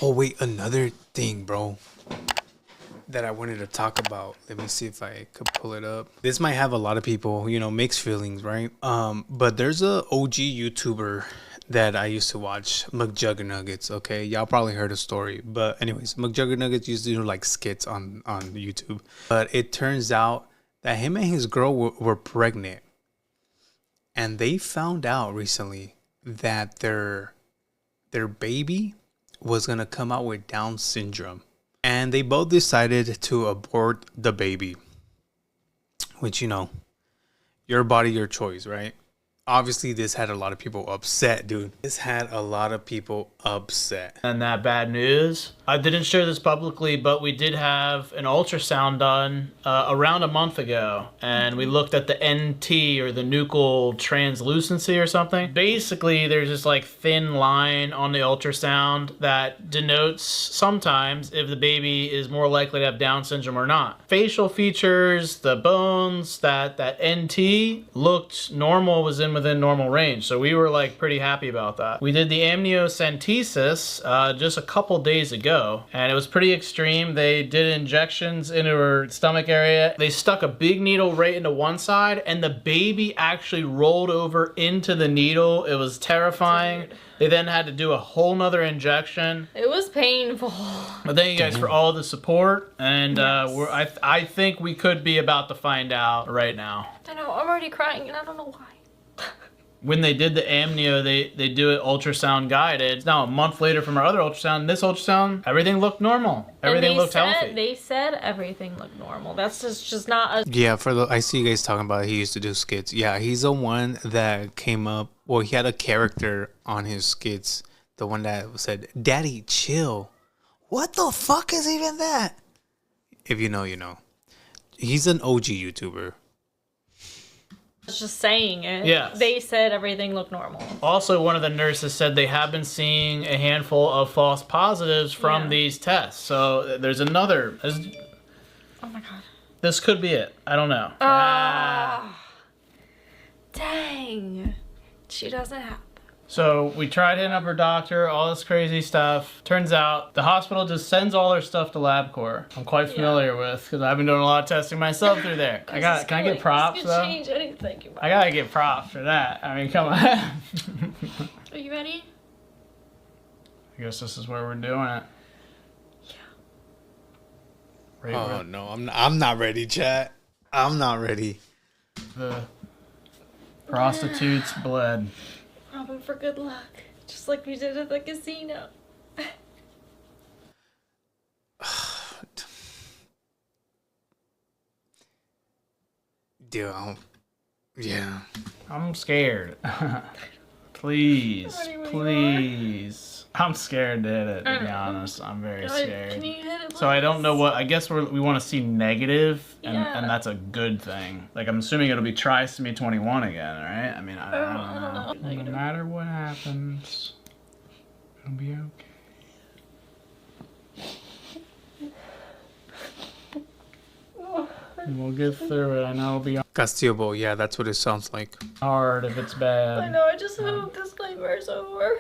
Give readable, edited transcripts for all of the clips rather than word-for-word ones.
Oh, wait, another thing, bro, that I wanted to talk about. Let me see if I could pull it up. This might have a lot of people, mixed feelings, right? But there's a OG YouTuber that I used to watch, Mcjuggernugget. Okay, y'all probably heard the story, but anyways, Mcjuggernugget used to do like skits on YouTube. But it turns out that him and his girl were pregnant, and they found out recently that their baby was gonna come out with Down syndrome. And they both decided to abort the baby. Which, your body, your choice, right? Obviously, this had a lot of people upset, dude. This had a lot of people upset. And that bad news. I didn't share this publicly, but we did have an ultrasound done around a month ago. And we looked at the NT, or the nuchal translucency or something. Basically, there's this like thin line on the ultrasound that denotes sometimes if the baby is more likely to have Down syndrome or not. Facial features, the bones, that NT looked normal, was within normal range. So we were like pretty happy about that. We did the amniocentesis just a couple days ago, and it was pretty extreme. They did injections into her stomach area. They stuck a big needle right into one side, and the baby actually rolled over into the needle. It was terrifying. They then had to do a whole nother injection. It was painful. But thank you guys for all the support, and yes. I think we could be about to find out right now. I know, I'm already crying, and I don't know why. When they did the amnio, they do it ultrasound guided. Now a month later from our other ultrasound, this ultrasound, everything looked normal. Everything looked healthy. They said everything looked normal. That's just not a... Yeah, I see you guys talking about he used to do skits. Yeah, he's the one that came up. Well, he had a character on his skits. The one that said, "Daddy, chill." What the fuck is even that? If you know, you know. He's an OG YouTuber. Just saying it. Yes. They said everything looked normal. Also, one of the nurses said they have been seeing a handful of false positives from these tests. So there's another. Oh my god. This could be it. I don't know. Dang. She doesn't have. So we tried hitting up her doctor, all this crazy stuff. Turns out the hospital just sends all their stuff to LabCorp. I'm quite familiar with, because I've been doing a lot of testing myself through there. Can I get props though? Change anything. I gotta get props for that. I mean, come on. Are you ready? I guess this is where we're doing it. Yeah. No, I'm not ready, chat. I'm not ready. The prostitutes bled. Robin, for good luck. Just like we did at the casino. Dude, yeah. I'm scared. Please. Please. I'm scared to hit it, to be honest. I'm very scared. Can you hit it? So I don't know what, I guess we want to see negative, and that's a good thing. Like, I'm assuming it'll be trisomy 21 again, right? I mean, I don't know. No matter what happens, it'll be okay. We'll get through it. I know it'll be Castillo, yeah, that's what it sounds like. hard if it's bad. I know, I just hope this nightmare's over.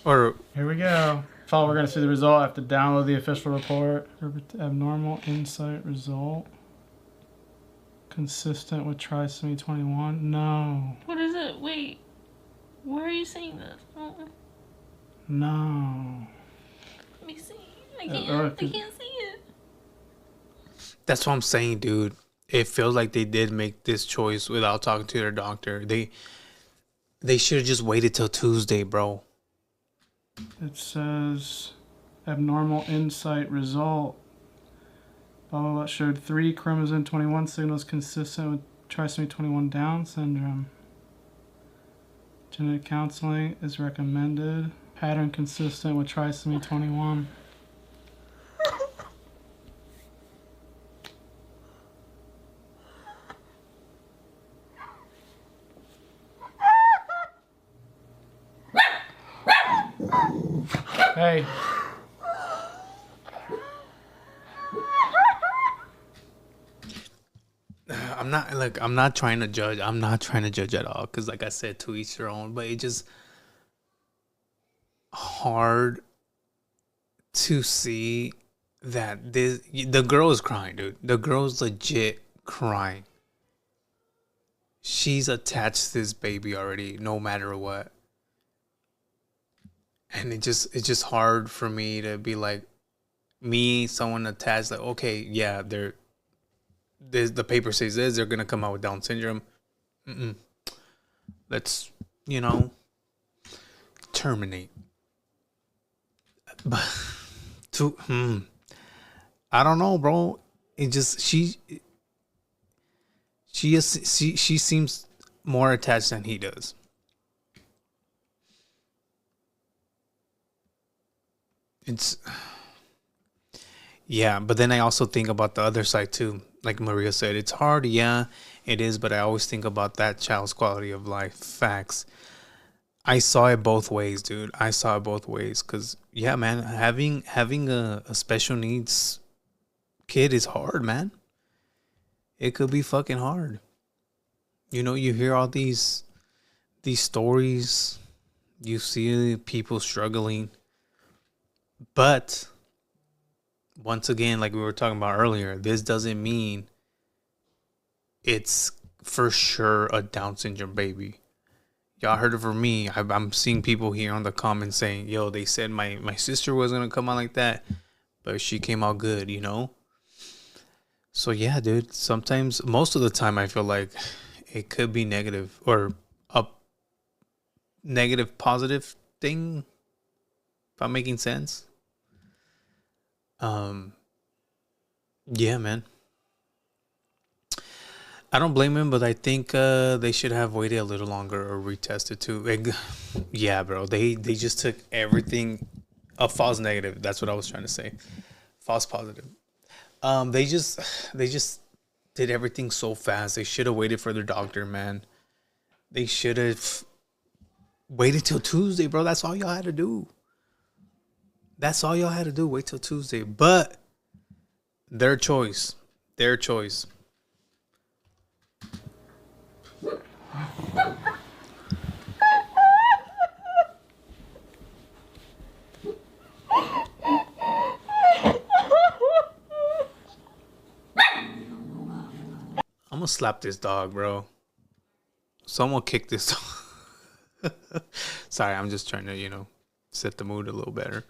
Or here we go. So we're gonna see the result. I have to download the official report. Abnormal insight result. Consistent with trisomy 21. No. What is it? Wait. Where are you seeing this? No. Let me see. I can't see it. that's what I'm saying, dude. It feels like they did make this choice without talking to their doctor. They should have just waited till Tuesday, bro. It says abnormal insight result. Blah, blah, blah. Showed 3 chromosome 21 signals consistent with trisomy 21 Down syndrome. Genetic counseling is recommended. Pattern consistent with trisomy 21. Hey. I'm not trying to judge. I'm not trying to judge at all. Cause like I said, to each their own, but it just hard to see that the girl is crying, dude. The girl's legit crying. She's attached to this baby already, no matter what. And it's just hard for me to be like someone attached, like, okay, yeah, the paper says this, they're gonna come out with Down syndrome. Let's, terminate. But I don't know, bro. It just she seems more attached than he does. It's yeah, but then I also think about the other side too. Like Maria said, it's hard, yeah, it is, but I always think about that child's quality of life. Facts. I saw it both ways, dude. I saw it both ways. Cause yeah, man, having a special needs kid is hard, man. It could be fucking hard. You hear all these stories, you see people struggling, but once again, like we were talking about earlier, this doesn't mean it's for sure a Down syndrome baby. Y'all heard it from me. I'm seeing people here on the comments saying, yo, they said my sister was going to come out like that, but she came out good, So yeah, dude, sometimes, most of the time, I feel like it could be negative or a negative positive thing, if I'm making sense. Yeah, man. I don't blame him, but I think they should have waited a little longer or retested too. Like, yeah, bro. They just took everything a false negative. That's what I was trying to say. False positive. They just did everything so fast. They should have waited for their doctor, man. They should have waited till Tuesday, bro. That's all y'all had to do. That's all y'all had to do. Wait till Tuesday. But their choice. Their choice. I'm gonna slap this dog, bro. Someone kick this dog. Sorry, I'm just trying to, set the mood a little better.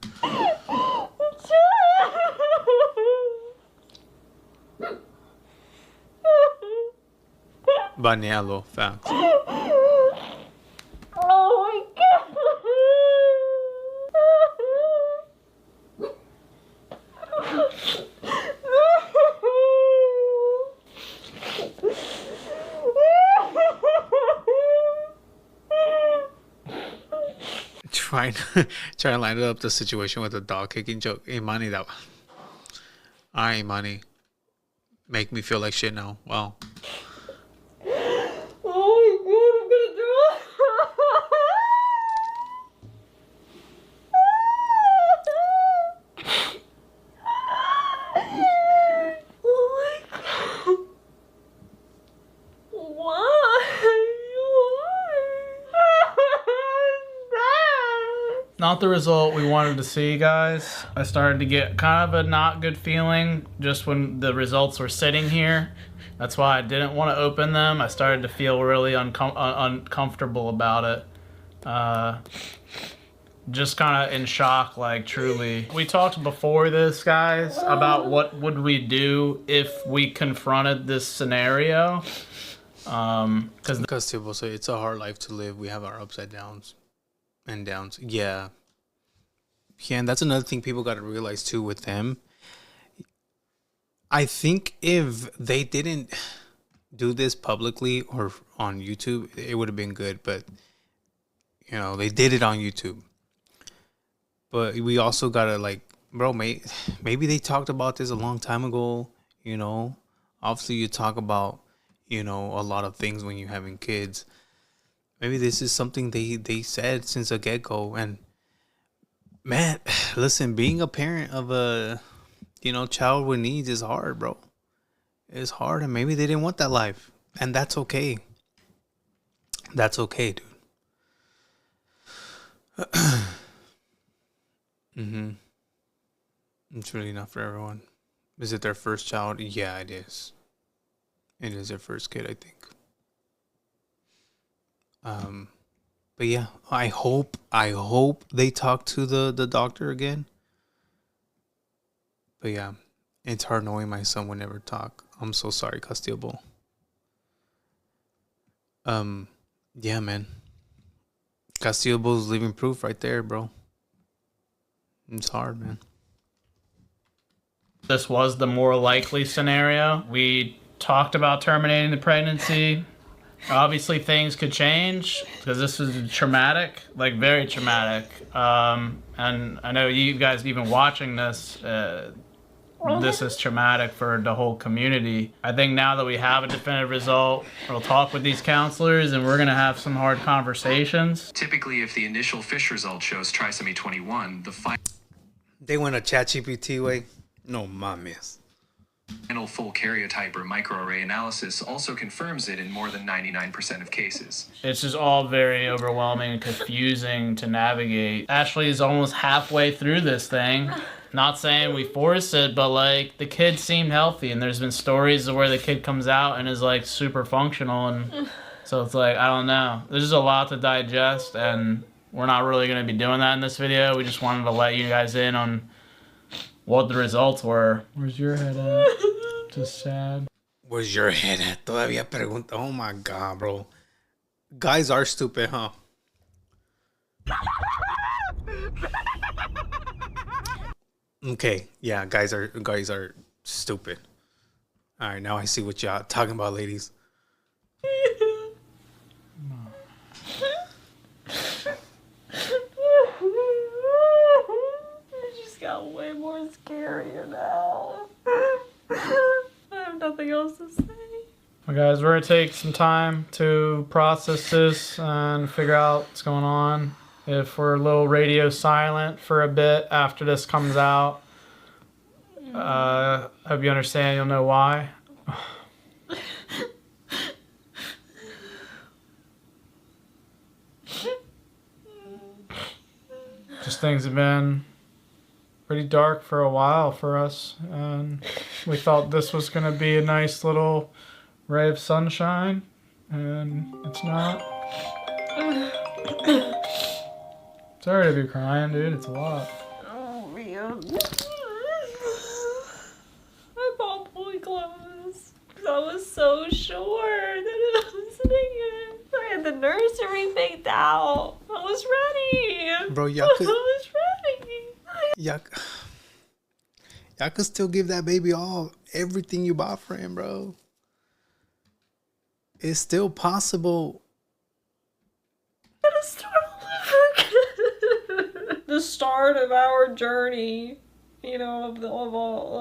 Banealo, facts. Oh my god. Trying to line up the situation with a dog kicking joke. Hey, Manny, that. All right, Manny. Make me feel like shit now. Wow. Oh my god, I'm gonna do it. Oh my god. Why? Not the result we wanted to see, guys. I started to get kind of a not good feeling just when the results were sitting here. That's why I didn't want to open them. I started to feel really uncomfortable about it. Just kind of in shock, like, truly. We talked before this, guys, about what would we do if we confronted this scenario. Because people say it's a hard life to live. We have our upside downs and downs. Yeah. Yeah, and that's another thing people got to realize too with them. I think if they didn't do this publicly or on YouTube, it would have been good. But, they did it on YouTube. But we also got to, like, bro, maybe they talked about this a long time ago, Obviously, you talk about, a lot of things when you're having kids. Maybe this is something they said since the get-go. And, man, listen, being a parent of a, child with needs is hard, bro. It's hard, and maybe they didn't want that life. And that's okay. That's okay, dude. It's really not for everyone. Is it their first child? Yeah, it is. It is their first kid, I think. But yeah, I hope they talk to the doctor again. But yeah, it's hard knowing my son would never talk. I'm so sorry, Castillo. Yeah, man. Castillo's living proof right there, bro. It's hard, man. This was the more likely scenario. We talked about terminating the pregnancy. Obviously, things could change because this is traumatic, like very traumatic. And I know you guys even watching this, this is traumatic for the whole community. I think now that we have a definitive result, we'll talk with these counselors and we're going to have some hard conversations. Typically, if the initial FISH result shows trisomy 21, the They went a ChatGPT way. No mames. final full karyotype or microarray analysis also confirms it in more than 99% of cases. It's just all very overwhelming and confusing to navigate. Ashley is almost halfway through this thing. Not saying we forced it, but like the kid seemed healthy, and there's been stories of where the kid comes out and is like super functional, and so it's like, I don't know. There's just a lot to digest, and we're not really going to be doing that in this video. We just wanted to let you guys in on what the results were. Where's your head at? Just sad. Where's your head at? Todavía pregunta. Oh my god, bro. Guys are stupid, huh? Okay, yeah, guys are stupid. All right, now I see what y'all talking about, ladies. It just got way more scarier now. I have nothing else to say. Well, guys, we're going to take some time to process this and figure out what's going on. If we're a little radio silent for a bit after this comes out, hope you understand. You'll know why. Just things have been pretty dark for a while for us, and we thought this was going to be a nice little ray of sunshine, and it's not. Sorry to be crying, dude. It's a lot. Oh, man. My mouth fully closed. Because I was so sure that it was negative. I had the nursery picked out. I was ready. Bro, y'all could, I was ready. y'all could still give that baby everything you bought for him, bro. It's still possible. I'm gonna start all over again. The start of our journey, you know,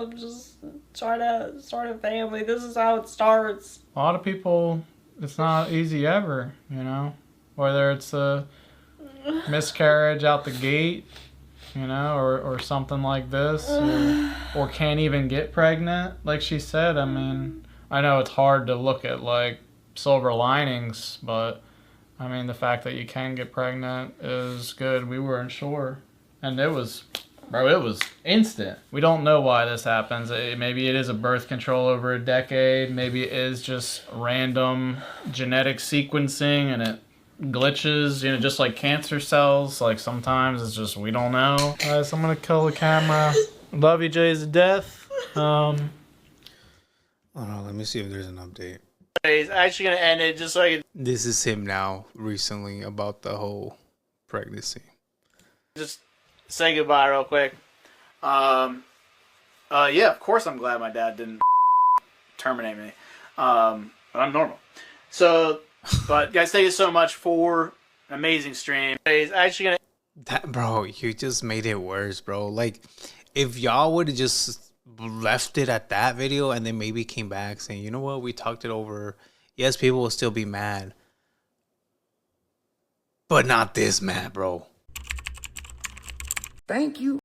of just trying to start a family. This is how it starts. A lot of people, it's not easy ever, you know? Whether it's a miscarriage out the gate, you know, or something like this, or can't even get pregnant, like she said. I mean, I know it's hard to look at, like, silver linings, but, I mean, the fact that you can get pregnant is good. We weren't sure. And it was instant. We don't know why this happens. Maybe it is a birth control over a decade. Maybe it is just random genetic sequencing and it glitches, you know, just like cancer cells. Like sometimes it's just, we don't know. Guys, I'm gonna kill the camera. Love you, Jays, to death. Hold on, let me see if there's an update. He's actually gonna end it just like This is him now recently about the whole pregnancy. just say goodbye real quick. Yeah, of course I'm glad my dad didn't terminate me. But I'm normal. So, but guys, thank you so much for an amazing stream. He's actually gonna. That, bro, you just made it worse, bro. Like, if y'all would have just left it at that video and then maybe came back saying, you know what, we talked it over. Yes, people will still be mad. But not this mad, bro. Thank you.